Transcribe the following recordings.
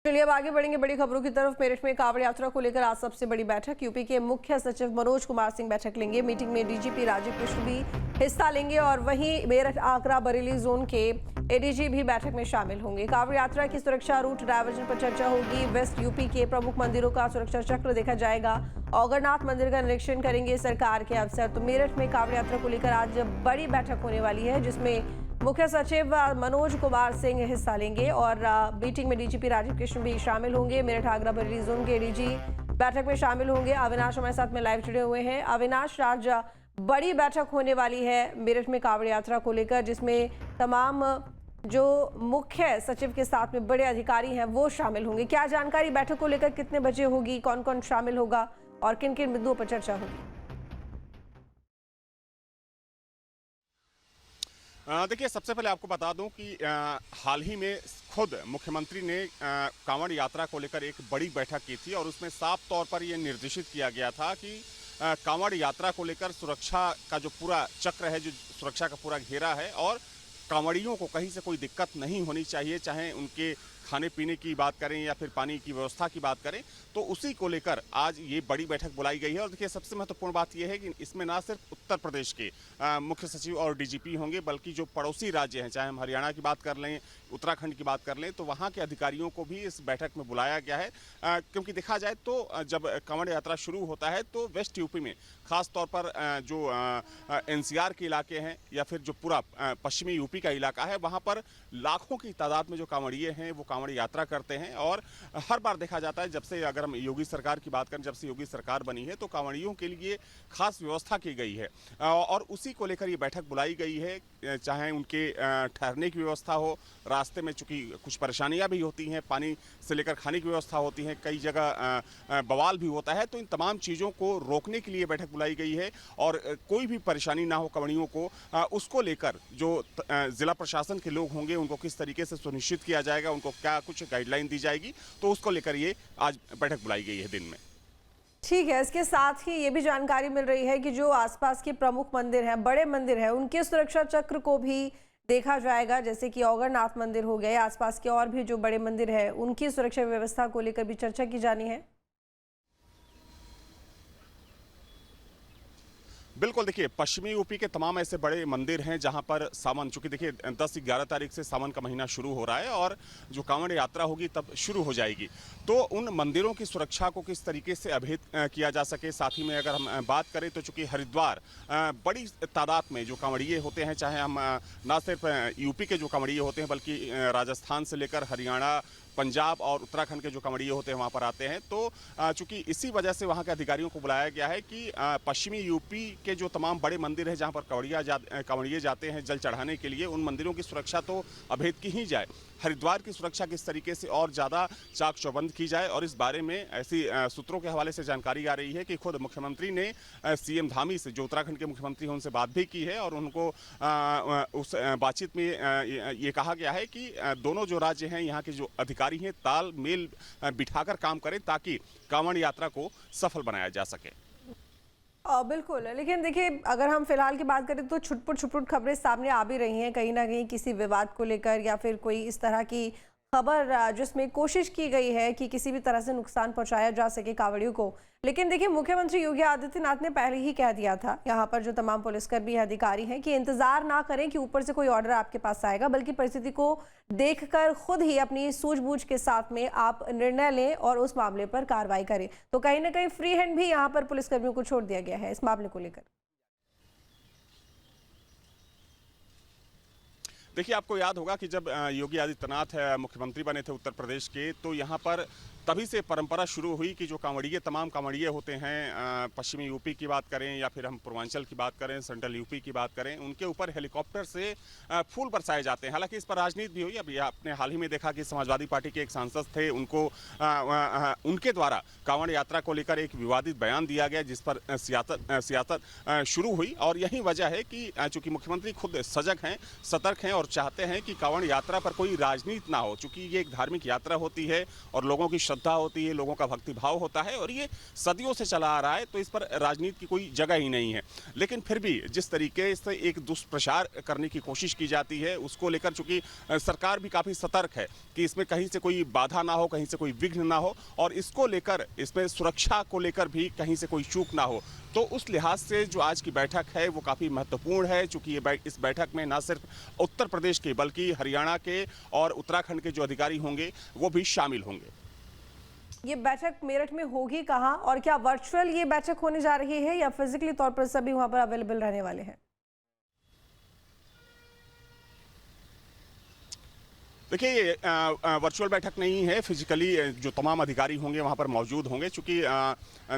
चलिए अब आगे बढ़ेंगे बड़ी खबरों की तरफ। मेरठ में कांवड़ यात्रा को लेकर आज सबसे बड़ी बैठक। यूपी के मुख्य सचिव मनोज कुमार सिंह बैठक लेंगे। मीटिंग में डीजीपी राजीव कृष्ण भी हिस्सा लेंगे और वहीं मेरठ आगरा बरेली जोन के एडीजी भी बैठक में शामिल होंगे। कांवड़ यात्रा की सुरक्षा, रूट डायवर्जन पर चर्चा होगी। वेस्ट यूपी के प्रमुख मंदिरों का सुरक्षा चक्र देखा जाएगा। औगरनाथ मंदिर का निरीक्षण करेंगे सरकार के अफसर। तो मेरठ में कांवड़ यात्रा को लेकर आज बड़ी बैठक होने वाली है, जिसमें मुख्य सचिव मनोज कुमार सिंह हिस्सा लेंगे और मीटिंग में डीजीपी राजीव कृष्ण भी शामिल होंगे। मेरठ आगरा बरेली जोन के एडीजी बैठक में शामिल होंगे। अविनाश हमारे साथ में लाइव जुड़े हुए हैं। अविनाश, आज बड़ी बैठक होने वाली है मेरठ में कांवड़ यात्रा को लेकर, जिसमें तमाम जो मुख्य सचिव के साथ में बड़े अधिकारी हैं वो शामिल होंगे। क्या जानकारी बैठक को लेकर, कितने बजे होगी, कौन कौन शामिल होगा और किन किन बिंदुओं पर चर्चा होगी? देखिए, सबसे पहले आपको बता दूं कि हाल ही में खुद मुख्यमंत्री ने कांवड़ यात्रा को लेकर एक बड़ी बैठक की थी और उसमें साफ तौर पर यह निर्देशित किया गया था कि कांवड़ यात्रा को लेकर सुरक्षा का जो पूरा चक्र है, जो सुरक्षा का पूरा घेरा है, और कांवड़ियों को कहीं से कोई दिक्कत नहीं होनी चाहिए, चाहे उनके खाने पीने की बात करें या फिर पानी की व्यवस्था की बात करें, तो उसी को लेकर आज ये बड़ी बैठक बुलाई गई है। और देखिए, सबसे महत्वपूर्ण बात यह है कि इसमें ना सिर्फ उत्तर प्रदेश के मुख्य सचिव और डीजीपी होंगे, बल्कि जो पड़ोसी राज्य हैं, चाहे हम हरियाणा की बात कर लें, उत्तराखंड की बात कर लें, तो वहाँ के अधिकारियों को भी इस बैठक में बुलाया गया है। क्योंकि देखा जाए तो जब कांवड़ यात्रा शुरू होता है तो वेस्ट यूपी में खास तौर पर जो एनसीआर के इलाके हैं या फिर जो पूरा पश्चिमी यूपी का इलाका है, वहाँ पर लाखों की तादाद में जो कांवड़िए हैं वो कांवड़ यात्रा करते हैं। और हर बार देखा जाता है, जब से, अगर हम योगी सरकार की बात करें, जब से योगी सरकार बनी है तो कांवड़ियों के लिए खास व्यवस्था की गई है और उसी को लेकर ये बैठक बुलाई गई है। चाहे उनके ठहरने की व्यवस्था हो, रास्ते में चूंकि कुछ परेशानियां भी होती हैं, पानी से लेकर खाने की व्यवस्था होती है, कई जगह बवाल भी होता है, तो इन तमाम चीज़ों को रोकने के लिए बैठक बुलाई गई है और कोई भी परेशानी ना हो कांवड़ियों को, उसको लेकर जो जिला प्रशासन के लोग होंगे उनको किस तरीके से सुनिश्चित किया जाएगा, उनको क्या कुछ गाइडलाइन दी जाएगी, तो उसको लेकर ये आज बैठक बुलाई गई है दिन में। ठीक है, इसके साथ ही ये भी जानकारी मिल रही है कि जो आसपास के प्रमुख मंदिर हैं, बड़े मंदिर हैं, उनके सुरक्षा चक्र को भी देखा जाएगा। जैसे कि औगरनाथ मंदिर हो गए, आसपास के और भी जो बड़े मंदिर हैं उनकी सुरक्षा व्यवस्था को लेकर भी चर्चा की जानी है। बिल्कुल, देखिए, पश्चिमी यूपी के तमाम ऐसे बड़े मंदिर हैं जहां पर सावन, चूंकि देखिए 10-11 तारीख से सावन का महीना शुरू हो रहा है और जो कांवड़ यात्रा होगी तब शुरू हो जाएगी, तो उन मंदिरों की सुरक्षा को किस तरीके से अभेद किया जा सके। साथ ही में अगर हम बात करें तो चूंकि हरिद्वार बड़ी तादाद में जो कांवड़िए होते हैं, चाहे हम ना सिर्फ यूपी के जो कांवड़िए होते हैं बल्कि राजस्थान से लेकर हरियाणा, पंजाब और उत्तराखंड के जो कांवड़िए होते हैं वहाँ पर आते हैं, तो चूंकि इसी वजह से वहाँ के अधिकारियों को बुलाया गया है कि पश्चिमी यूपी के जो तमाम बड़े मंदिर हैं जहाँ पर कांवड़िए जाते हैं जल चढ़ाने के लिए, उन मंदिरों की सुरक्षा तो अभेद की ही जाए, हरिद्वार की सुरक्षा किस तरीके से और ज़्यादा चाक चौबंद की जाए। और इस बारे में ऐसी सूत्रों के हवाले से जानकारी आ रही है कि खुद मुख्यमंत्री ने सीएम धामी से, जो उत्तराखंड के मुख्यमंत्री हैं, उनसे बात भी की है और उनको उस बातचीत में ये कहा गया है कि दोनों जो राज्य हैं, यहाँ के जो अधिकारी हैं, तालमेल बिठाकर काम करें ताकि कांवड़ यात्रा को सफल बनाया जा सके। बिल्कुल, लेकिन देखिए, अगर हम फिलहाल की बात करें तो छुटपुट खबरें सामने आ भी रही हैं, कहीं ना कहीं किसी विवाद को लेकर या फिर कोई इस तरह की खबर जिसमें कोशिश की गई है कि किसी भी तरह से नुकसान पहुंचाया जा सके कांवड़ियों को। लेकिन देखिए, मुख्यमंत्री योगी आदित्यनाथ ने पहले ही कह दिया था, यहाँ पर जो तमाम पुलिसकर्मी अधिकारी हैं, कि इंतजार ना करें कि ऊपर से कोई ऑर्डर आपके पास आएगा, बल्कि परिस्थिति को देखकर खुद ही अपनी सूझबूझ के साथ में आप निर्णय लें और उस मामले पर कार्रवाई करें। तो कहीं ना कहीं फ्री हैंड भी यहाँ पर पुलिसकर्मियों को छोड़ दिया गया है इस मामले को लेकर। देखिए, आपको याद होगा कि जब योगी आदित्यनाथ मुख्यमंत्री बने थे उत्तर प्रदेश के, तो यहाँ पर तभी से परंपरा शुरू हुई कि जो कांवड़िए, तमाम कांवड़िए होते हैं, पश्चिमी यूपी की बात करें या फिर हम पूर्वांचल की बात करें, सेंट्रल यूपी की बात करें, उनके ऊपर हेलीकॉप्टर से फूल बरसाए जाते हैं। हालांकि इस पर राजनीति भी हुई। अभी आपने हाल ही में देखा कि समाजवादी पार्टी के एक सांसद थे, उनको उनके द्वारा कांवड़ यात्रा को लेकर एक विवादित बयान दिया गया, जिस पर सियासत शुरू हुई। और यही वजह है कि चूंकि मुख्यमंत्री खुद सजग हैं, सतर्क हैं और चाहते हैं कि कांवड़ यात्रा पर कोई राजनीति ना हो, चूंकि ये एक धार्मिक यात्रा होती है और लोगों की श्रद्धा होती है, लोगों का भक्तिभाव होता है और ये सदियों से चला आ रहा है, तो इस पर राजनीति की कोई जगह ही नहीं है। लेकिन फिर भी जिस तरीके से एक दुष्प्रचार करने की कोशिश की जाती है, उसको लेकर चूंकि सरकार भी काफ़ी सतर्क है कि इसमें कहीं से कोई बाधा ना हो, कहीं से कोई विघ्न ना हो, और इसको लेकर इसमें सुरक्षा को लेकर भी कहीं से कोई चूक ना हो, तो उस लिहाज से जो आज की बैठक है वो काफ़ी महत्वपूर्ण है, चूंकि इस बैठक में ना सिर्फ उत्तर प्रदेश के बल्कि हरियाणा के और उत्तराखंड के जो अधिकारी होंगे वो भी शामिल होंगे। ये बैठक मेरठ में होगी कहाँ और क्या वर्चुअल ये बैठक होने जा रही है या फिजिकली तौर पर सभी वहां पर अवेलेबल रहने वाले हैं? देखिए, ये वर्चुअल बैठक नहीं है, फिजिकली जो तमाम अधिकारी होंगे वहाँ पर मौजूद होंगे, चूँकि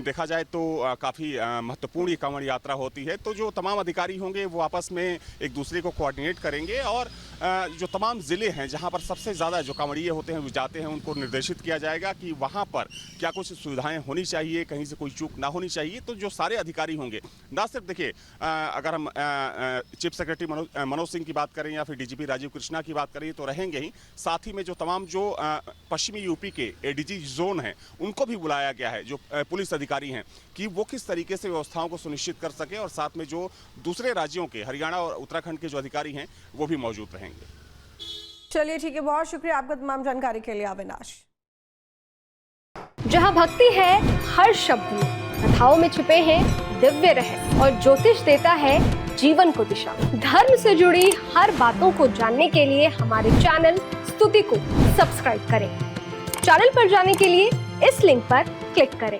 देखा जाए तो काफ़ी महत्वपूर्ण ये कांवड़ यात्रा होती है, तो जो तमाम अधिकारी होंगे वो आपस में एक दूसरे को कोऑर्डिनेट करेंगे और जो तमाम ज़िले हैं जहाँ पर सबसे ज़्यादा जो कांवड़िए होते हैं वो जाते हैं, उनको निर्देशित किया जाएगा कि वहाँ पर क्या कुछ सुविधाएँ होनी चाहिए, कहीं से कोई चूक ना होनी चाहिए। तो जो सारे अधिकारी होंगे, ना सिर्फ देखिए अगर हम चीफ सेक्रेटरी मनोज सिंह की बात करें या फिर डीजीपी राजीव कृष्णा की बात करें तो रहेंगे ही, साथ ही में जो तमाम जो पश्चिमी यूपी के एडीजी जोन हैं उनको भी बुलाया गया है, जो पुलिस अधिकारी हैं, कि वो किस तरीके से व्यवस्थाओं को सुनिश्चित कर सके, और साथ में जो दूसरे राज्यों के हरियाणा और उत्तराखंड के जो अधिकारी हैं वो भी मौजूद रहेंगे। चलिए ठीक है, बहुत शुक्रिया आपका तमाम जानकारी के लिए अविनाश। जहाँ भक्ति है हर शब्द में, कथाओं में छुपे हैं दिव्य रहस्य और ज्योतिष देता है जीवन को दिशा। धर्म से जुड़ी हर बातों को जानने के लिए हमारे चैनल स्तुति को सब्सक्राइब करें। चैनल पर जाने के लिए इस लिंक पर क्लिक करें।